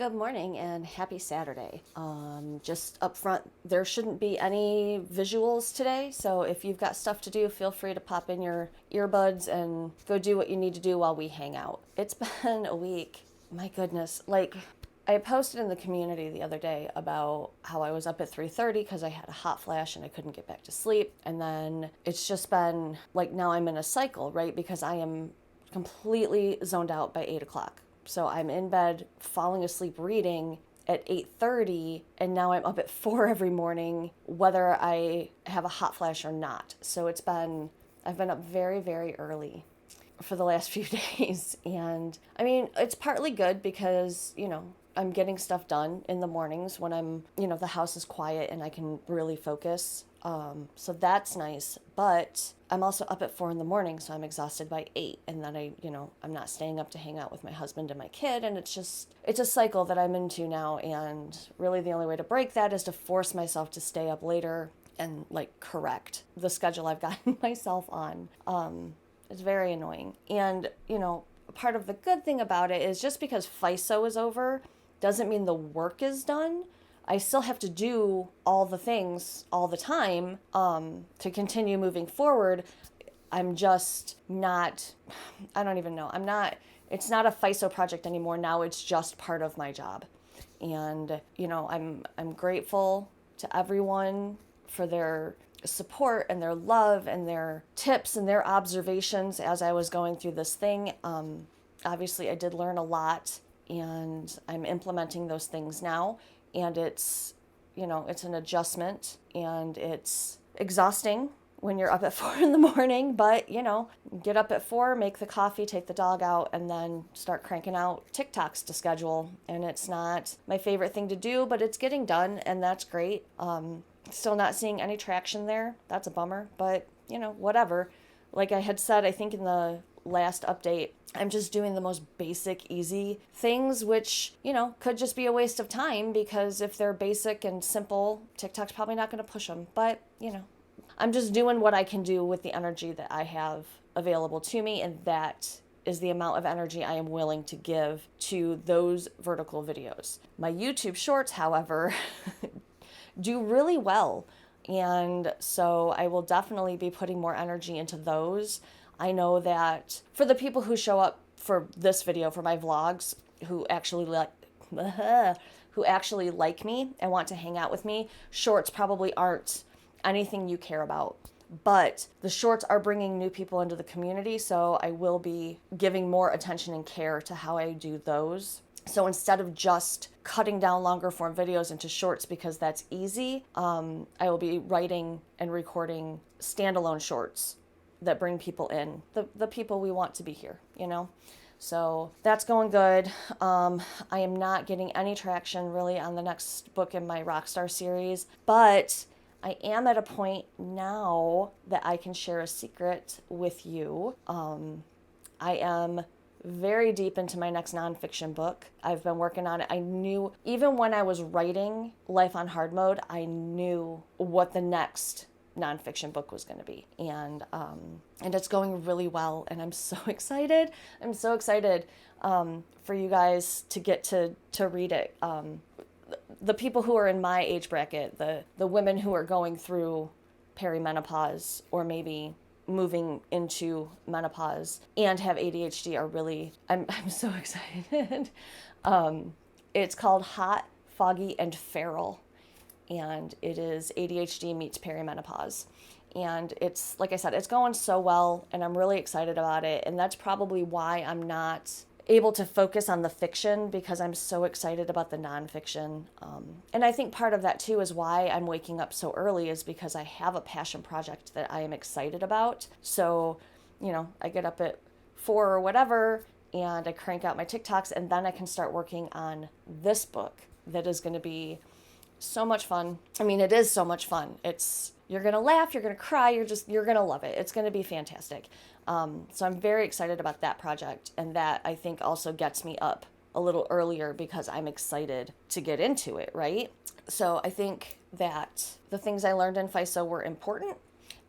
Good morning and happy Saturday. Just up front, there shouldn't be any visuals today, so if you've got stuff to do, feel free to pop in your earbuds and go do what you need to do while we hang out. It's been a week. My goodness. I posted in the community the other day about how I was up at 3:30 because I had a hot flash and I couldn't get back to sleep. And then it's just been now I'm in a cycle, right? Because I am completely zoned out by 8 o'clock. So I'm in bed, falling asleep reading at 8:30, and now I'm up at 4 every morning, whether I have a hot flash or not. So I've been up very, very early for the last few days. And I mean, it's partly good because, I'm getting stuff done in the mornings when the house is quiet and I can really focus. So that's nice. But I'm also up at 4 in the morning, so I'm exhausted by 8. And then I'm not staying up to hang out with my husband and my kid. And it's a cycle that I'm into now. And really the only way to break that is to force myself to stay up later and correct the schedule I've gotten myself on. It's very annoying. And, part of the good thing about it is just because FISO is over doesn't mean the work is done. I still have to do all the things all the time to continue moving forward. I'm just not, I don't even know. It's not a FISO project anymore. Now it's just part of my job. And, I'm grateful to everyone for their support and their love and their tips and their observations as I was going through this thing. Obviously, I did learn a lot, and I'm implementing those things now. And it's an adjustment, and it's exhausting when you're up at 4 in the morning, but, get up at 4, make the coffee, take the dog out, and then start cranking out TikToks to schedule. And it's not my favorite thing to do, but it's getting done, and that's great. Still not seeing any traction there. That's a bummer, but, whatever. Like I had said, I think in the last update, I'm just doing the most basic, easy things, which, could just be a waste of time because if they're basic and simple, TikTok's probably not going to push them. But, I'm just doing what I can do with the energy that I have available to me, and that is the amount of energy I am willing to give to those vertical videos. My YouTube shorts, however, do really well. And so I will definitely be putting more energy into those. I know that for the people who show up for this video, for my vlogs, who actually like me and want to hang out with me, shorts probably aren't anything you care about. But the shorts are bringing new people into the community, so I will be giving more attention and care to how I do those. So instead of just cutting down longer form videos into shorts because that's easy, I will be writing and recording standalone shorts that bring people in, the people we want to be here, So that's going good. I am not getting any traction really on the next book in my Rockstar series, but I am at a point now that I can share a secret with you. I am very deep into my next nonfiction book. I've been working on it. I knew, even when I was writing Life on Hard Mode, I knew what the next nonfiction book was going to be. And it's going really well. And I'm so excited. I'm so excited for you guys to get to read it. The people who are in my age bracket, the women who are going through perimenopause or maybe moving into menopause and have ADHD are really, I'm so excited. It's called Hot, Foggy, and Feral. And it is ADHD meets perimenopause. And it's, like I said, it's going so well, and I'm really excited about it. And that's probably why I'm not able to focus on the fiction, because I'm so excited about the nonfiction. And I think part of that too is why I'm waking up so early, is because I have a passion project that I am excited about. So, I get up at 4 or whatever, and I crank out my TikToks, and then I can start working on this book that is going to be so much fun. I mean, it is so much fun. You're going to laugh, you're going to cry, you're going to love it. It's going to be fantastic. So I'm very excited about that project, and that I think also gets me up a little earlier because I'm excited to get into it, right? So I think that the things I learned in FISO were important,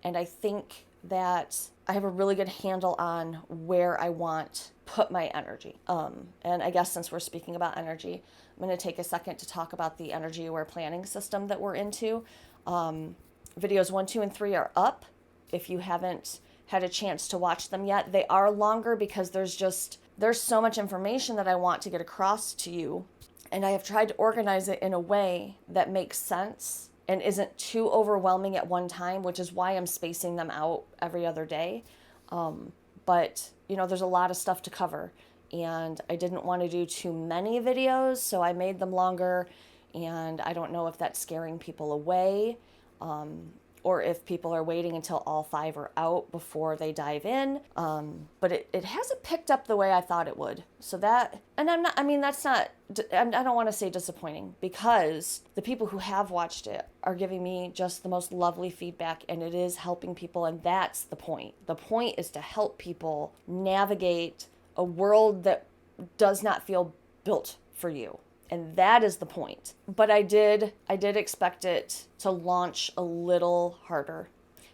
and I think that I have a really good handle on where I want put my energy. And I guess since we're speaking about energy, I'm going to take a second to talk about the energy aware planning system that we're into. Videos 1, 2, and 3 are up. If you haven't had a chance to watch them yet, they are longer because there's so much information that I want to get across to you. And I have tried to organize it in a way that makes sense and isn't too overwhelming at one time, which is why I'm spacing them out every other day. But, there's a lot of stuff to cover. And I didn't want to do too many videos, so I made them longer. And I don't know if that's scaring people away, or if people are waiting until all 5 are out before they dive in. But it hasn't picked up the way I thought it would. So that, and that's not, I don't want to say disappointing, because the people who have watched it are giving me just the most lovely feedback, and it is helping people. And that's the point. The point is to help people navigate a world that does not feel built for you. And that is the point. But I did expect it to launch a little harder,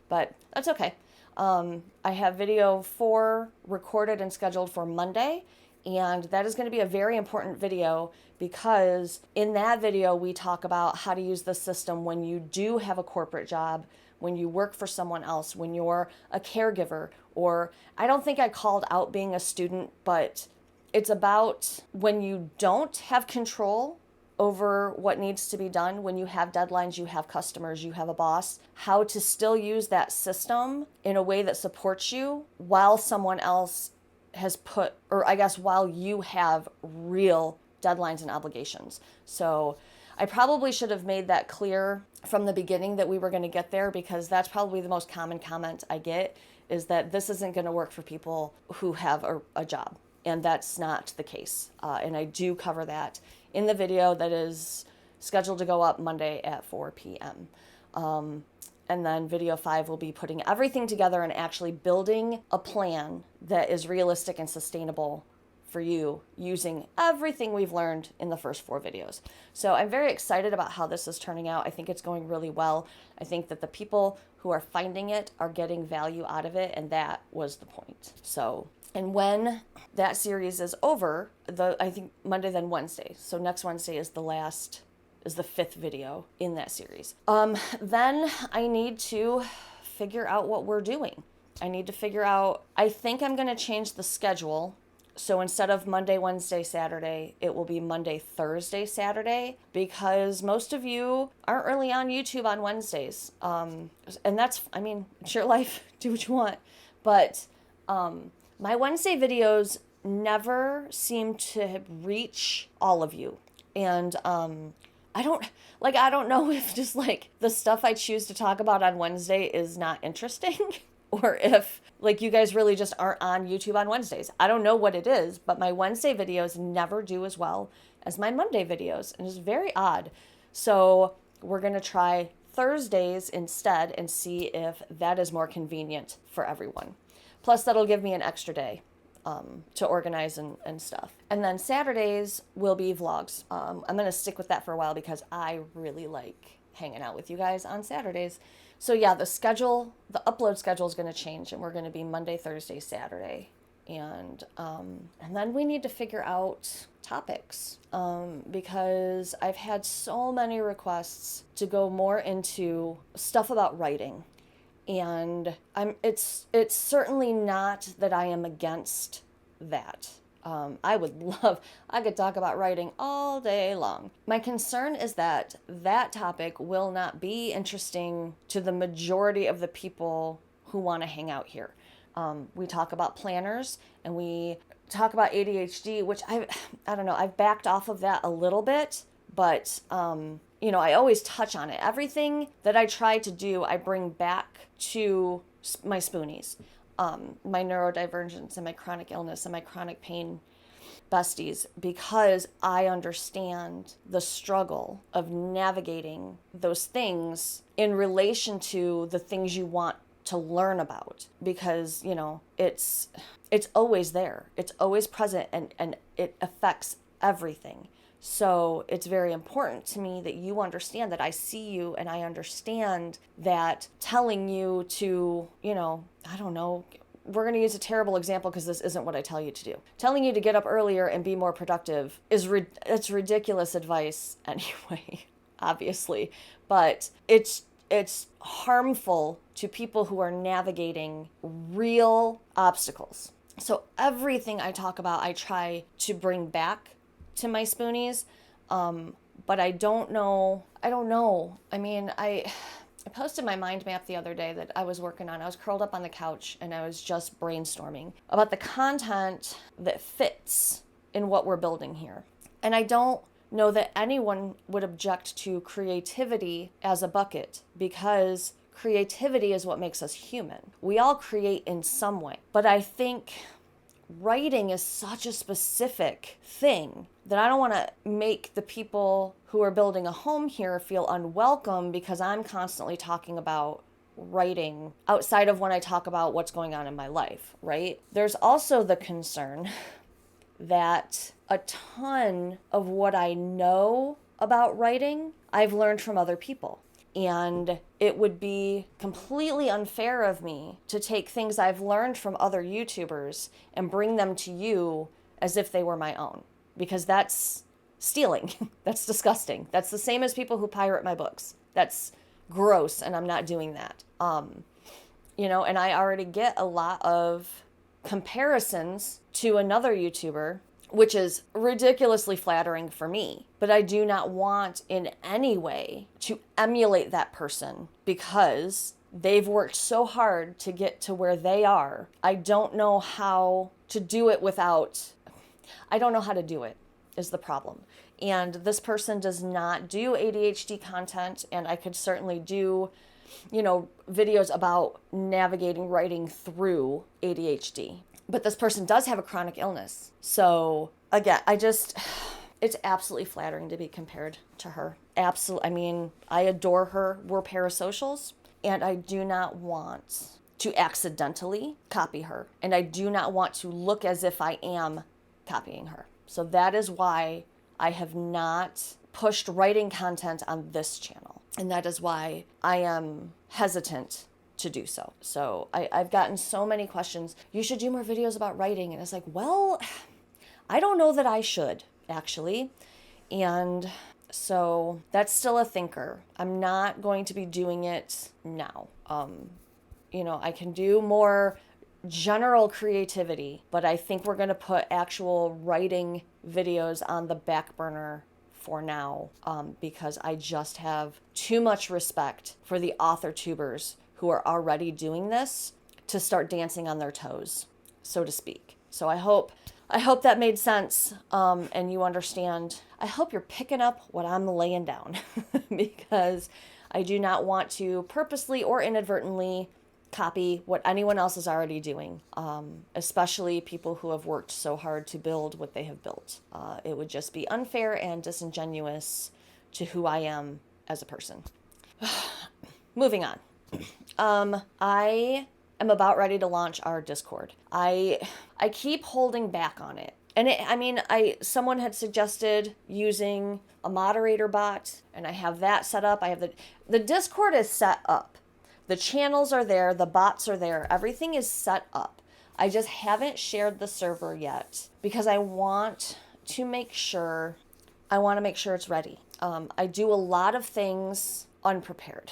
but that's okay. I have video 4 recorded and scheduled for Monday, and that is going to be a very important video, because in that video we talk about how to use the system when you do have a corporate job, when you work for someone else, when you're a caregiver, or I don't think I called out being a student, but it's about when you don't have control over what needs to be done, when you have deadlines, you have customers, you have a boss, how to still use that system in a way that supports you while someone else has put, or I guess while you have real deadlines and obligations. So I probably should have made that clear from the beginning that we were going to get there, because that's probably the most common comment I get, is that this isn't going to work for people who have a job. And that's not the case. And I do cover that in the video that is scheduled to go up Monday at 4 p.m. And then video 5 will be putting everything together and actually building a plan that is realistic and sustainable for you, using everything we've learned in the first 4 videos. So I'm very excited about how this is turning out. I think it's going really well. I think that the people who are finding it are getting value out of it, and that was the point. So, and when that series is over, I think Monday, then Wednesday. So next Wednesday is the 5th video in that series. Then I need to figure out what we're doing. I think I'm going to change the schedule. So instead of Monday, Wednesday, Saturday, it will be Monday, Thursday, Saturday, because most of you aren't really on YouTube on Wednesdays. And that's, it's your life, do what you want. But my Wednesday videos never seem to reach all of you. And I don't know if just the stuff I choose to talk about on Wednesday is not interesting, or if you guys really just aren't on YouTube on Wednesdays. I don't know what it is, but my Wednesday videos never do as well as my Monday videos, and it's very odd. So we're going to try Thursdays instead and see if that is more convenient for everyone. Plus, that'll give me an extra day to organize and stuff. And then Saturdays will be vlogs. I'm going to stick with that for a while because I really like hanging out with you guys on Saturdays. So yeah, the upload schedule is going to change, and we're going to be Monday, Thursday, Saturday. And then we need to figure out topics, because I've had so many requests to go more into stuff about writing. And it's certainly not that I am against that. I could talk about writing all day long. My concern is that topic will not be interesting to the majority of the people who want to hang out here. We talk about planners, and we talk about ADHD, which I don't know, I've backed off of that a little bit, but I always touch on it. Everything that I try to do, I bring back to my spoonies. My neurodivergence and my chronic illness and my chronic pain besties, because I understand the struggle of navigating those things in relation to the things you want to learn about, because it's always there, it's always present, and it affects everything. So it's very important to me that you understand that I see you, and I understand that telling you to, I don't know, we're going to use a terrible example because this isn't what I tell you to do. Telling you to get up earlier and be more productive it's ridiculous advice anyway, obviously, but it's harmful to people who are navigating real obstacles. So everything I talk about, I try to bring back to my spoonies, but I don't know. I mean, I posted my mind map the other day that I was working on. I was curled up on the couch and I was just brainstorming about the content that fits in what we're building here. And I don't know that anyone would object to creativity as a bucket, because creativity is what makes us human. We all create in some way. But I think writing is such a specific thing that I don't want to make the people who are building a home here feel unwelcome because I'm constantly talking about writing outside of when I talk about what's going on in my life, right? There's also the concern that a ton of what I know about writing, I've learned from other people. And it would be completely unfair of me to take things I've learned from other YouTubers and bring them to you as if they were my own, because that's stealing. That's disgusting. That's the same as people who pirate my books. That's gross, and I'm not doing that. And I already get a lot of comparisons to another YouTuber, which is ridiculously flattering for me. But I do not want in any way to emulate that person because they've worked so hard to get to where they are. I don't know how to do it is the problem. And this person does not do ADHD content, and I could certainly do, videos about navigating writing through ADHD. But this person does have a chronic illness. So again, it's absolutely flattering to be compared to her. Absolutely. I mean, I adore her. We're parasocials, and I do not want to accidentally copy her. And I do not want to look as if I am copying her. So that is why I have not pushed writing content on this channel. And that is why I am hesitant to do so. So I've gotten so many questions. You should do more videos about writing. And it's like, well, I don't know that I should, actually. And so that's still a thinker. I'm not going to be doing it now. I can do more general creativity, but I think we're going to put actual writing videos on the back burner for now, because I just have too much respect for the author tubers who are already doing this to start dancing on their toes, so to speak. So I hope that made sense, and you understand. I hope you're picking up what I'm laying down because I do not want to purposely or inadvertently copy what anyone else is already doing, especially people who have worked so hard to build what they have built. It would just be unfair and disingenuous to who I am as a person. Moving on. I am about ready to launch our Discord. I keep holding back on it. And someone had suggested using a moderator bot, and I have that set up. I have the Discord is set up. The channels are there, the bots are there, everything is set up. I just haven't shared the server yet because I want to make sure it's ready. I do a lot of things unprepared.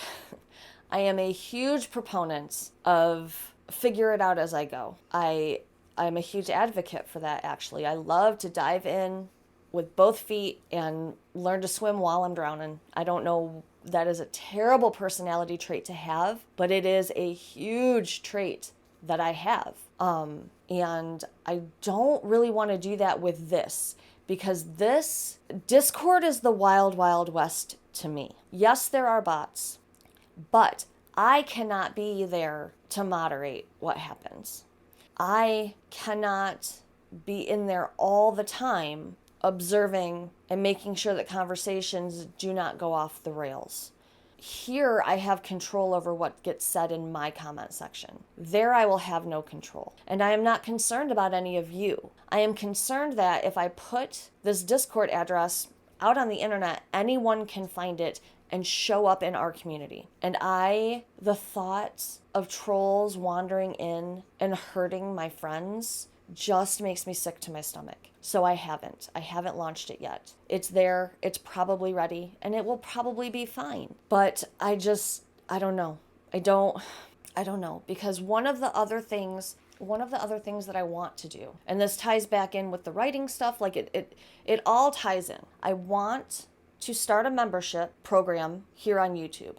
I am a huge proponent of figure it out as I go. I'm a huge advocate for that, actually. I love to dive in with both feet and learn to swim while I'm drowning. I don't know, that is a terrible personality trait to have, but it is a huge trait that I have. And I don't really want to do that with this, because this Discord is the wild, wild west to me. Yes, there are bots, but I cannot be there to moderate what happens. I cannot be in there all the time observing and making sure that conversations do not go off the rails. Here, I have control over what gets said in my comment section. There, I will have no control. And I am not concerned about any of you. I am concerned that if I put this Discord address out on the internet, anyone can find it, and show up in our community. And the thought of trolls wandering in and hurting my friends just makes me sick to my stomach. So I haven't launched it yet. It's there, it's probably ready, and it will probably be fine. But I don't know. I don't know, because one of the other things that I want to do, and this ties back in with the writing stuff, like it all ties in. I want to start a membership program here on YouTube.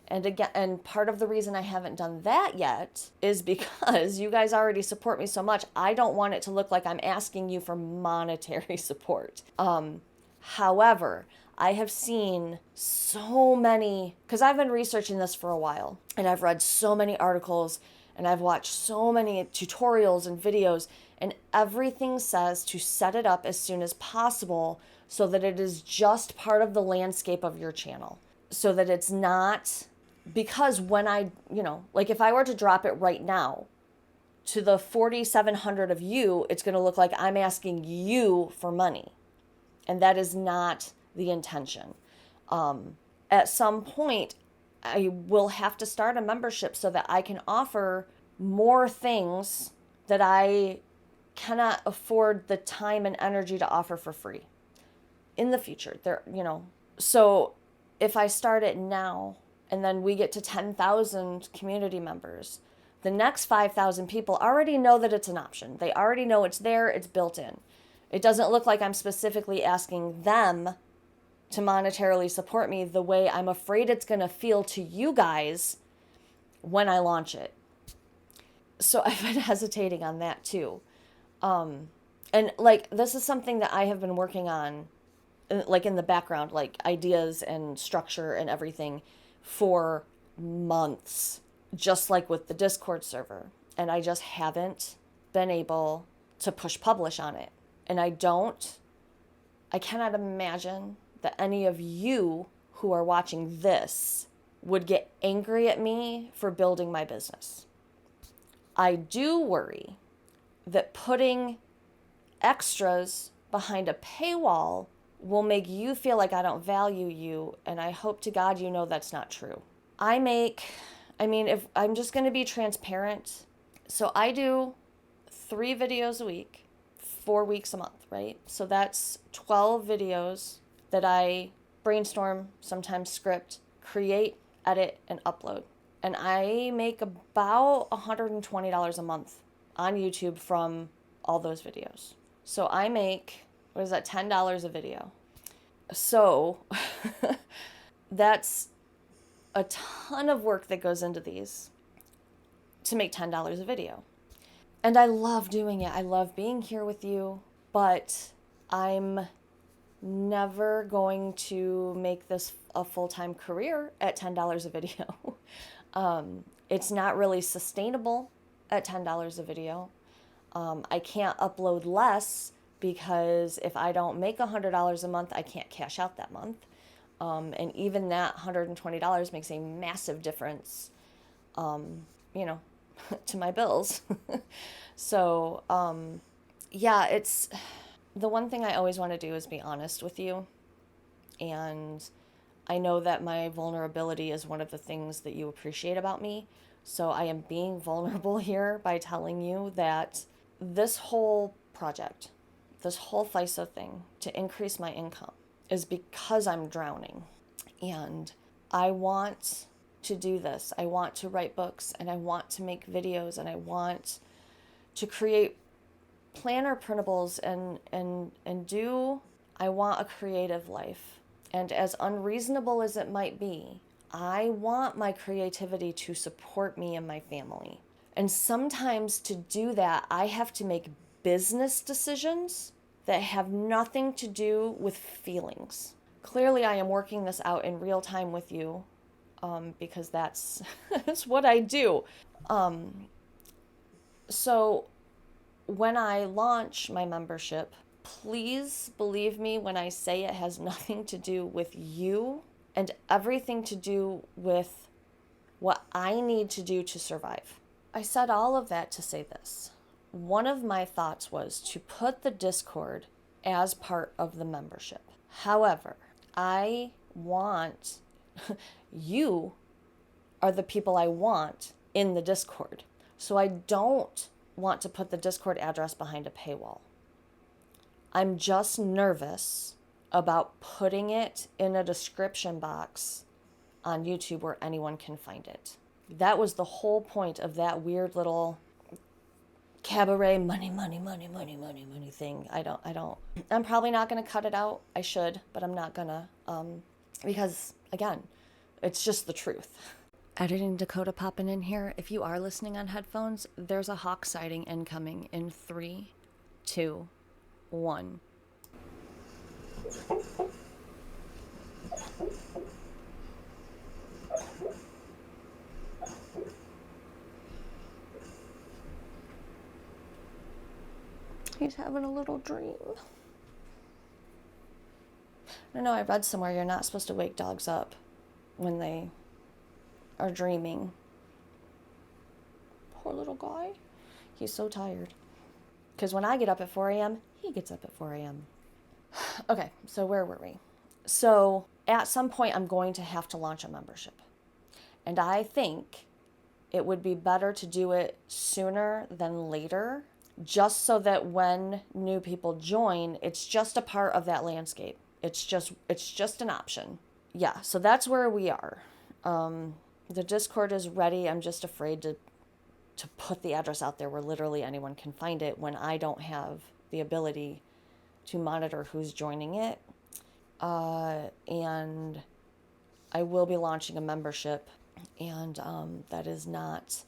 And part of the reason I haven't done that yet is because you guys already support me so much. I don't want it to look like I'm asking you for monetary support. However, I have seen so many, because I've been researching this for a while, and I've read so many articles, and I've watched so many tutorials and videos, and everything says to set it up as soon as possible so that it is just part of the landscape of your channel. So that it's not, because when like if I were to drop it right now to the 4,700 of you, it's going to look like I'm asking you for money. And that is not the intention. At some point, I will have to start a membership so that I can offer more things that I cannot afford the time and energy to offer for free in the future. So if I start it now and then we get to 10,000 community members, the next 5,000 people already know that it's an option. They already know it's there, it's built in. It doesn't look like I'm specifically asking them to monetarily support me the way I'm afraid it's going to feel to you guys when I launch it. So I've been hesitating on that too. And like, this is something that I have been working on, like in the background, like ideas and structure and everything for months, just like with the Discord server. And I just haven't been able to push publish on it. And I cannot imagine that any of you who are watching this would get angry at me for building my business. I do worry that putting extras behind a paywall will make you feel like I don't value you, and I hope to God you know that's not true. If I'm just going to be transparent, so I do 3 videos a week, 4 weeks a month, right? So that's 12 videos that I brainstorm, sometimes script, create, edit, and upload. And I make about $120 a month on YouTube from all those videos. So I make, $10 a video. So that's a ton of work that goes into these to make $10 a video. And I love doing it. I love being here with you, but I'm never going to make this a full-time career at $10 a video. It's not really sustainable at $10 a video. I can't upload less because if I don't make $100 a month, I can't cash out that month. And even that $120 makes a massive difference, to my bills. So, it's the one thing I always want to do is be honest with you. And I know that my vulnerability is one of the things that you appreciate about me. So I am being vulnerable here by telling you that this whole project, this whole FISO thing to increase my income is because I'm drowning. And I want to do this. I want to write books, and I want to make videos, and I want to create planner printables I want a creative life. And as unreasonable as it might be, I want my creativity to support me and my family. And sometimes to do that, I have to make business decisions that have nothing to do with feelings. Clearly, I am working this out in real time with you, because that's what I do. So when I launch my membership, please believe me when I say it has nothing to do with you and everything to do with what I need to do to survive. I said all of that to say this. One of my thoughts was to put the Discord as part of the membership. However, I want You are the people I want in the Discord. So I don't want to put the Discord address behind a paywall. I'm just nervous about putting it in a description box on YouTube where anyone can find it. That was the whole point of that weird little cabaret money thing. I'm probably not going to cut it out. I should, but I'm not gonna, because again, it's just the truth. Editing Dakota popping in here. If you are listening on headphones, there's a hawk sighting incoming in 3, 2, 1. He's having a little dream. I know I read somewhere you're not supposed to wake dogs up when they are dreaming. Poor little guy. He's so tired. Because when I get up at 4 a.m., he gets up at 4 a.m. Okay, so where were we? So at some point, I'm going to have to launch a membership. And I think it would be better to do it sooner than later, just so that when new people join, it's just a part of that landscape. It's just an option. Yeah, so that's where we are. The Discord is ready. I'm just afraid to put the address out there where literally anyone can find it when I don't have the ability to monitor who's joining it. And I will be launching a membership, and that is not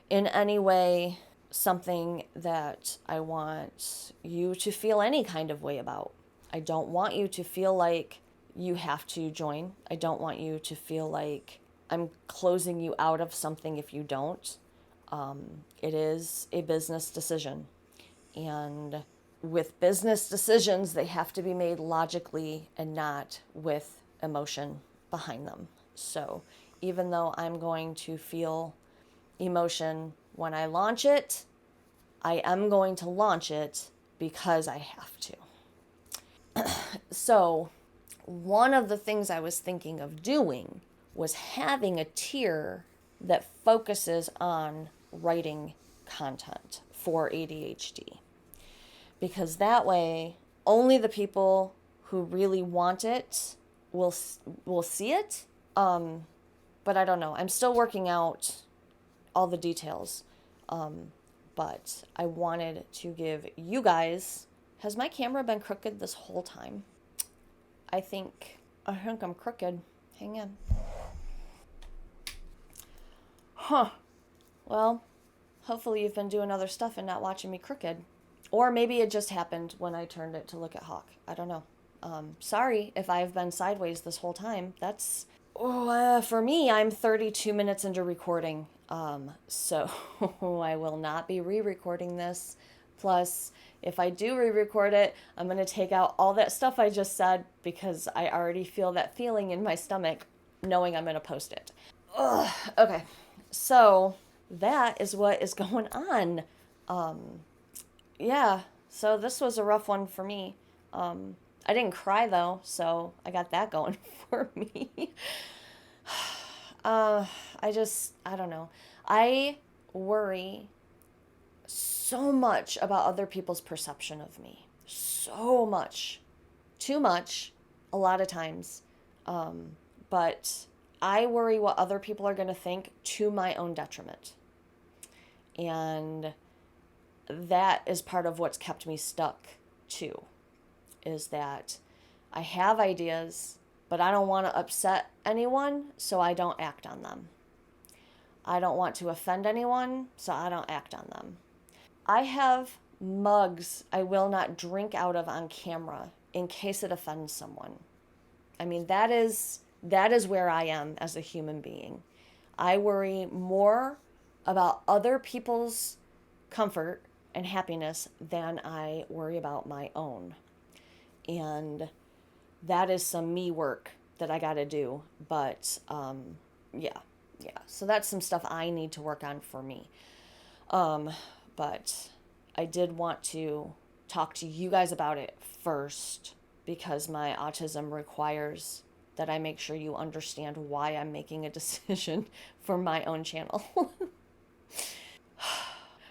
in any way something that I want you to feel any kind of way about. I don't want you to feel like you have to join. I don't want you to feel like I'm closing you out of something if you don't. It is a business decision. And with business decisions, they have to be made logically and not with emotion behind them. So even though I'm going to feel emotion when I launch it, I am going to launch it because I have to. So one of the things I was thinking of doing was having a tier that focuses on writing content for ADHD. Because that way, only the people who really want it will see it. But I don't know. I'm still working out all the details. But I wanted to give you guys... Has my camera been crooked this whole time? I think I'm crooked. Hang on. Huh. Well, hopefully you've been doing other stuff and not watching me crooked. Or maybe it just happened when I turned it to look at Hawk. I don't know. Sorry if I've been sideways this whole time. That's... for me, I'm 32 minutes into recording. So I will not be re-recording this. Plus, if I do re-record it, I'm going to take out all that stuff I just said because I already feel that feeling in my stomach knowing I'm going to post it. Ugh. Okay, so that is what is going on. Yeah, so this was a rough one for me. I didn't cry though, so I got that going for me. I don't know. I worry so much about other people's perception of me. So much. Too much, a lot of times. But I worry what other people are going to think to my own detriment. And that is part of what's kept me stuck, too. Is that I have ideas, but I don't want to upset anyone, so I don't act on them. I don't want to offend anyone, so I don't act on them. I have mugs I will not drink out of on camera in case it offends someone. I mean, that is where I am as a human being. I worry more about other people's comfort and happiness than I worry about my own. And that is some me work that I got to do. But yeah. So that's some stuff I need to work on for me. But I did want to talk to you guys about it first because my autism requires that I make sure you understand why I'm making a decision for my own channel.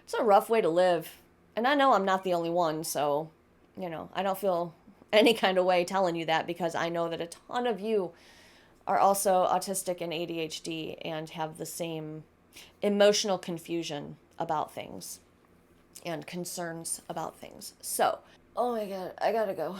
It's a rough way to live. And I know I'm not the only one, so, I don't feel any kind of way telling you that because I know that a ton of you are also autistic and ADHD and have the same emotional confusion about things and concerns about things. So, oh my God, I gotta go.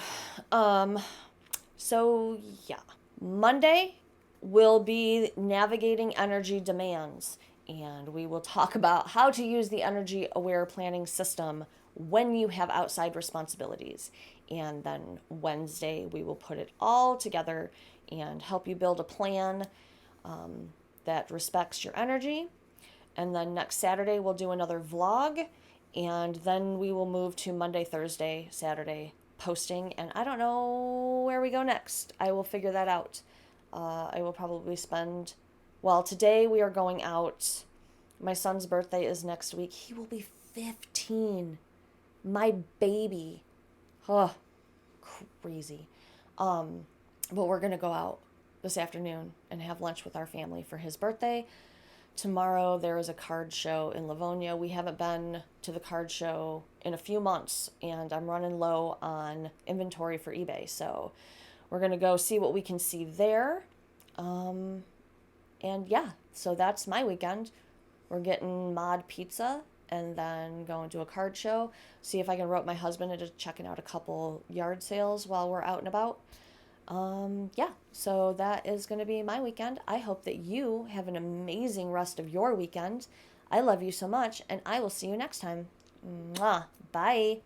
So yeah, Monday will be navigating energy demands, and we will talk about how to use the energy aware planning system when you have outside responsibilities. And then Wednesday, we will put it all together and help you build a plan that respects your energy. And then next Saturday, we'll do another vlog. And then we will move to Monday, Thursday, Saturday posting. And I don't know where we go next. I will figure that out. I will probably spend, well, today we are going out. My son's birthday is next week. He will be 15. My baby. Oh, crazy. But we're going to go out this afternoon and have lunch with our family for his birthday. Tomorrow there is a card show in Livonia. We haven't been to the card show in a few months, and I'm running low on inventory for eBay. So we're going to go see what we can see there. And yeah, so that's my weekend. We're getting mod pizza and then going to a card show. See if I can rope my husband into checking out a couple yard sales while we're out and about. Yeah, so that is going to be my weekend. I hope that you have an amazing rest of your weekend. I love you so much, and I will see you next time. Mwah. Bye.